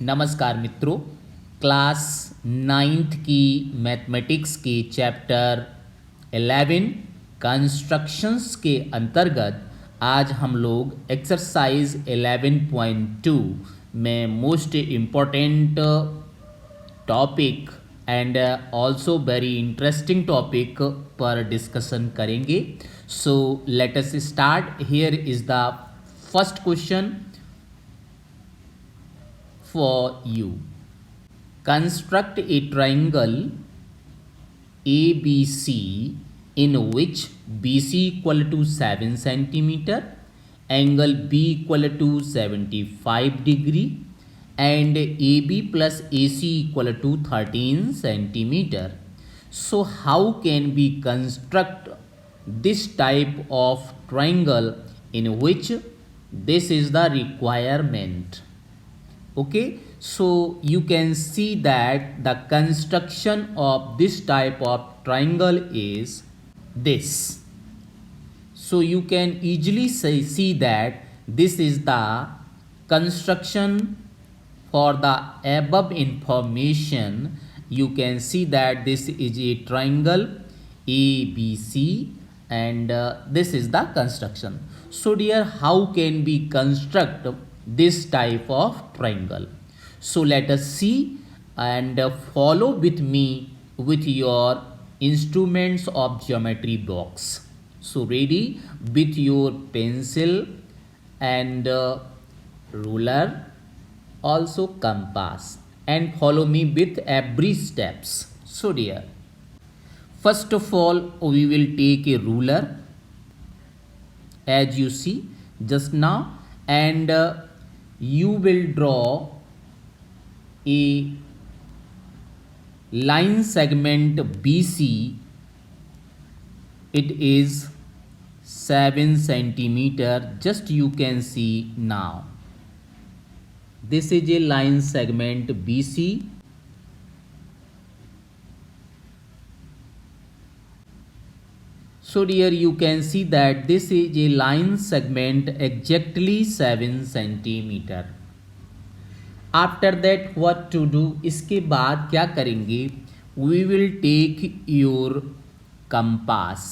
नमस्कार मित्रों, class 9th की मैथमेटिक्स के चैप्टर 11 कंस्ट्रक्शंस के अंतर्गत आज हम लोग एक्सरसाइज 11.2 में most important topic and also very interesting topic पर डिस्कशन करेंगे। So let us start. Here is the first question for you. Construct a triangle ABC in which BC equal to 7 centimeter, angle B equal to 75 degree and AB plus AC equal to 13 centimeter. So how can we construct this type of triangle in which this is the requirement? Okay, so you can see that the construction of this type of triangle is this. So you can easily see that this is the construction for the above information. You can see that this is a triangle ABC and this is the construction. So dear, how can we construct this type of triangle? So let us see and follow with me with your instruments of geometry box. So ready with your pencil and ruler, also compass, and follow me with every steps. So dear, first of all we will take a ruler as you see just now, and you will draw a line segment BC. It is 7 centimeter. Just you can see now. This is a line segment BC. So dear, you can see that this is a line segment exactly 7 centimeter. After that what to do? इसके बाद क्या करेंगे? We will take your compass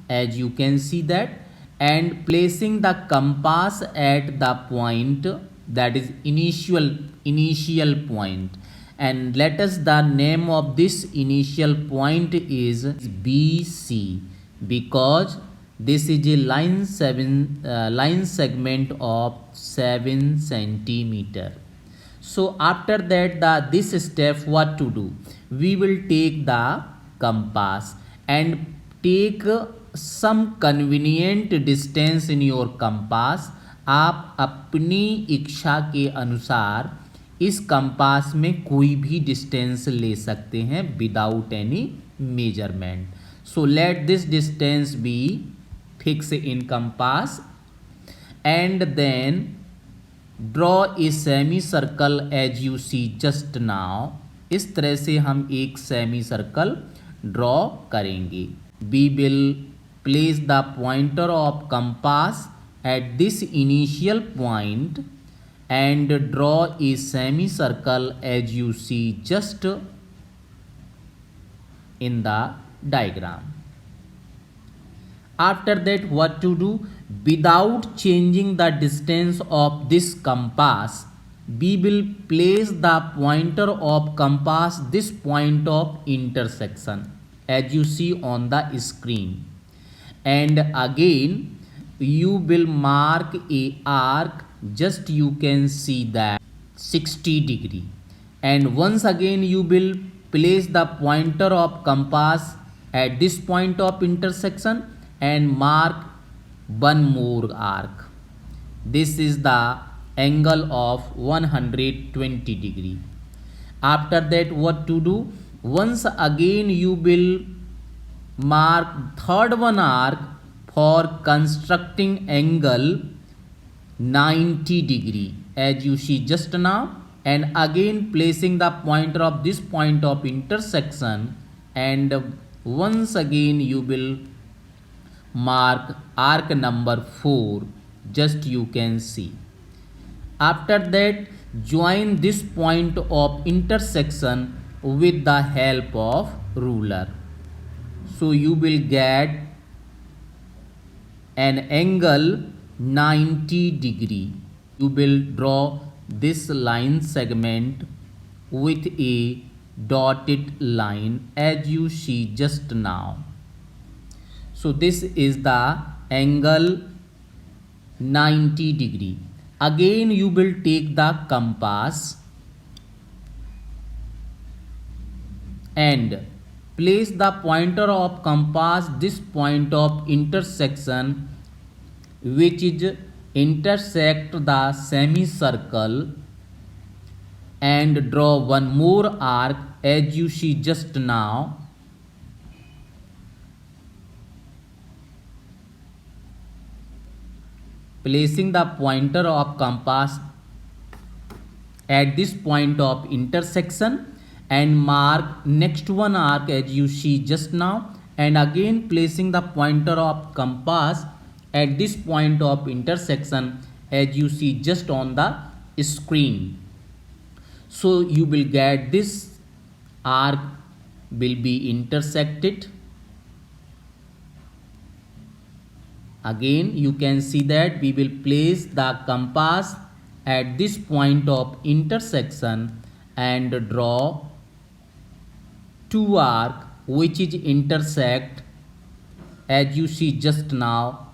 as you can see that, and placing the compass at the point that is initial point, and let us the name of this initial point is BC, because this is a line segment of 7 centimeter. So after that this step what to do? We will take the compass and take some convenient distance in your compass. आप अपनी इच्छा के अनुसार इस compass में कोई भी distance ले सकते हैं without any measurement. So let this distance be fixed in compass and then draw a semicircle as you see just now. इस तरह से हम एक सेमी सर्कल ड्रॉ करेंगे. We will place the pointer of compass at this initial point and draw a semicircle as you see just in the diagram. After that what to do? Without changing the distance of this compass, we will place the pointer of compass this point of intersection as you see on the screen, and again you will mark a arc, just you can see that 60 degree, and once again you will place the pointer of compass at this point of intersection and mark one more arc. This is the angle of 120 degree. After that what to do? Once again you will mark third one arc for constructing angle 90 degree as you see just now, and again placing the pointer of this point of intersection, and once again you will mark arc number 4, just you can see. After that join this point of intersection with the help of ruler. So you will get an angle 90 degree. You will draw this line segment with a dotted line as you see just now. So this is the angle 90 degree. Again you will take the compass and place the pointer of compass this point of intersection which is intersect the semicircle, and draw one more arc as you see just now. Placing the pointer of compass at this point of intersection and mark next one arc as you see just now, and again placing the pointer of compass at this point of intersection as you see just on the screen. So you will get this arc will be intersected. Again you can see that we will place the compass at this point of intersection and draw two arcs which is intersect as you see just now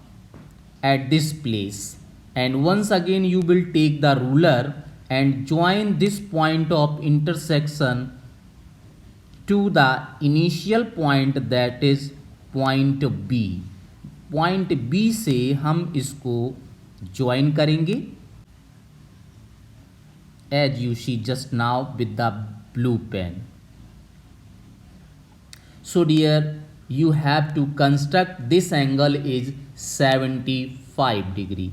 at this place. And once again you will take the ruler and join this point of intersection to the initial point, that is point B. Point B से हम इसको join करेंगे as you see just now with the blue pen. So dear, you have to construct this angle is 75 degree.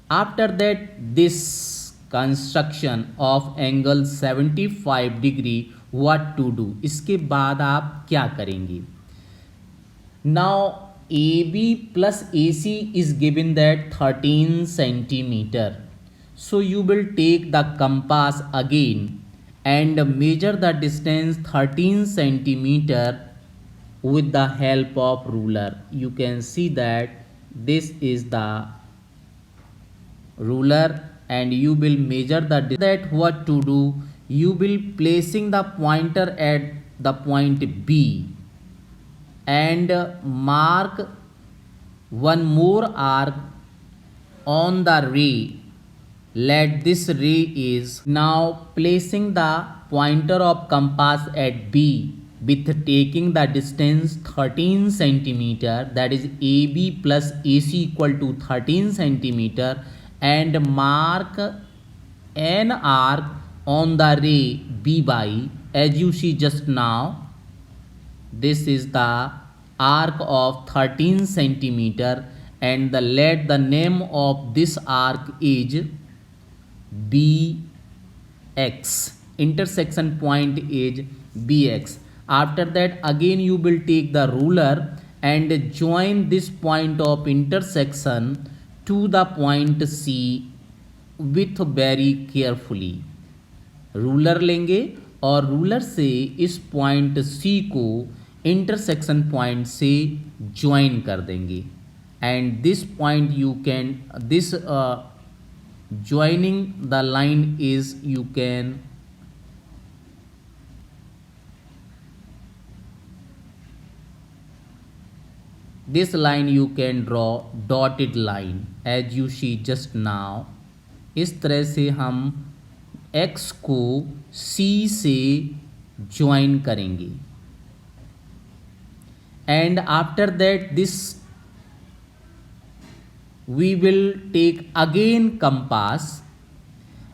After that, this construction of angle 75 degree, what to do? इसके बाद आप क्या करेंगे? Now AB plus AC is given that 13 centimeter. So you will take the compass again and measure the distance 13 centimeter with the help of ruler. You can see that this is the ruler and you will measure the distance. That what to do? You will placing the pointer at the point B and mark one more arc on the ray. Let this ray is now placing the pointer of compass at B with taking the distance 13 centimeter, that is AB plus AC equal to 13 centimeter, and mark an arc on the ray B by as you see just now. This is the arc of 13 centimeter and let the name of this arc is BX. Intersection point is BX. After that again you will take the ruler and join this point of intersection to the point C with very carefully. Ruler लेंगे और ruler से इस point C को intersection point से join कर देंगे and this point you can this joining the line is you can this line you can draw dotted line as you see just now. इस तरह से हम x को C से ज्वाइन करेंगे and after that this we will take again compass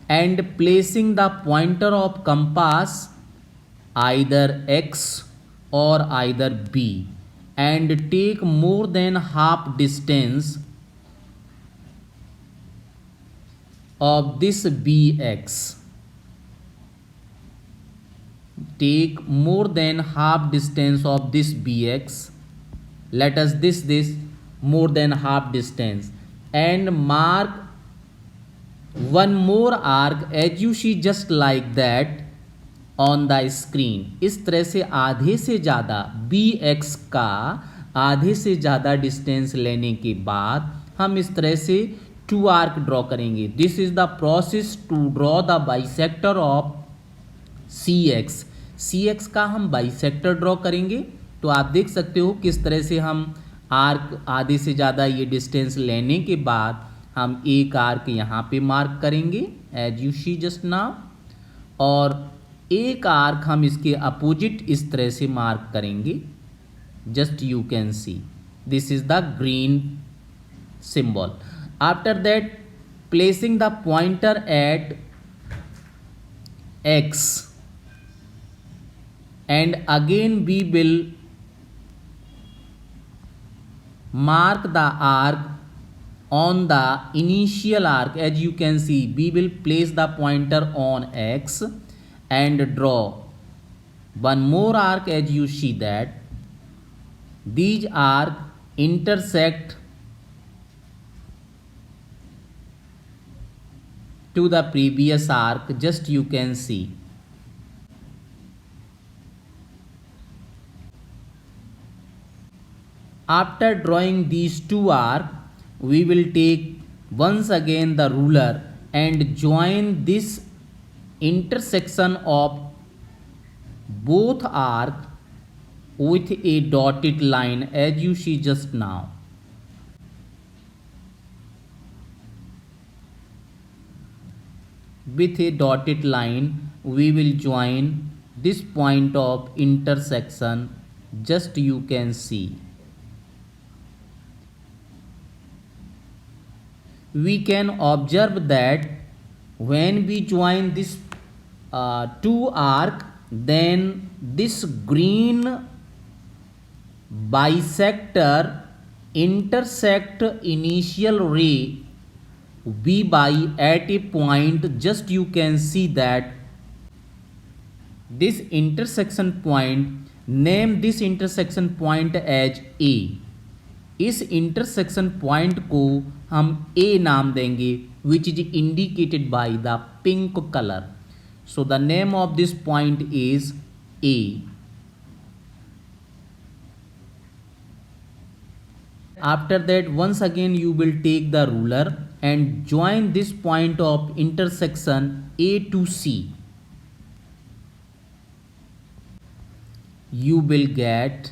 and placing the pointer of compass either X or either B and take more than half distance of this BX. Take more than half distance of this BX. Let us this more than half distance and mark one more arc as you see just like that on the screen. इस तरह से आधे से ज़्यादा B x का आधे से ज़्यादा डिस्टेंस लेने के बाद हम इस तरह से टू आर्क ड्रॉ करेंगे। This is the process to draw the bisector of C X. C X का हम बाइसेक्टर ड्रॉ करेंगे। तो आप देख सकते हो किस तरह से हम आर्क आधे से ज़्यादा ये डिस्टेंस लेने के बाद हम एक आर्क यहाँ पे मार्क करेंगे as you see just now, और एक आर्क हम इसके अपोजिट इस तरह से मार्क करेंगे। Just you can see this is the green symbol. After that, placing the pointer at x, and again we will mark the arc on the initial arc. As you can see, we will place the pointer on x and draw one more arc. As you see that these arc intersect to the previous arc. Just you can see. After drawing these two arcs, we will take once again the ruler and join this intersection of both arcs with a dotted line as you see just now. With a dotted line we will join this point of intersection. Just you can see. We can observe that when we join this two arc, then this green bisector intersect initial ray V by at a point. Just you can see that this intersection point, name this intersection point as A. इस intersection point को हम A नाम देंगे, which is indicated by the pink color. So the name of this point is A. After that, once again you will take the ruler and join this point of intersection A to C. You will get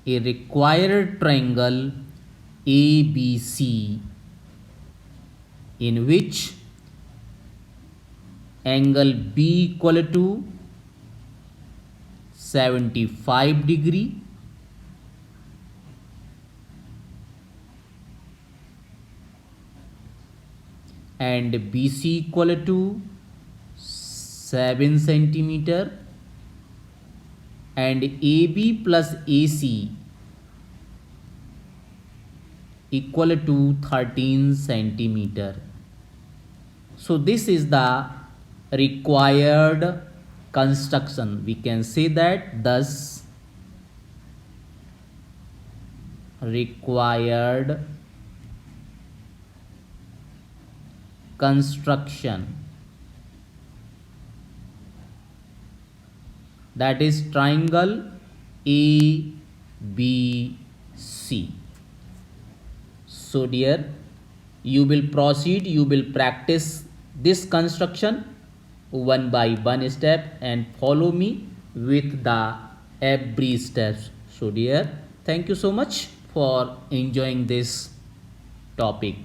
a required triangle ABC, in which angle B equal to 75 degree and BC equal to 7 centimeter and AB plus AC equal to 13 centimeter. So this is the required construction. We can say that thus required construction, that is triangle ABC. So dear, you will proceed, you will practice this construction one by one step and follow me with the every steps. So dear, thank you so much for enjoying this topic.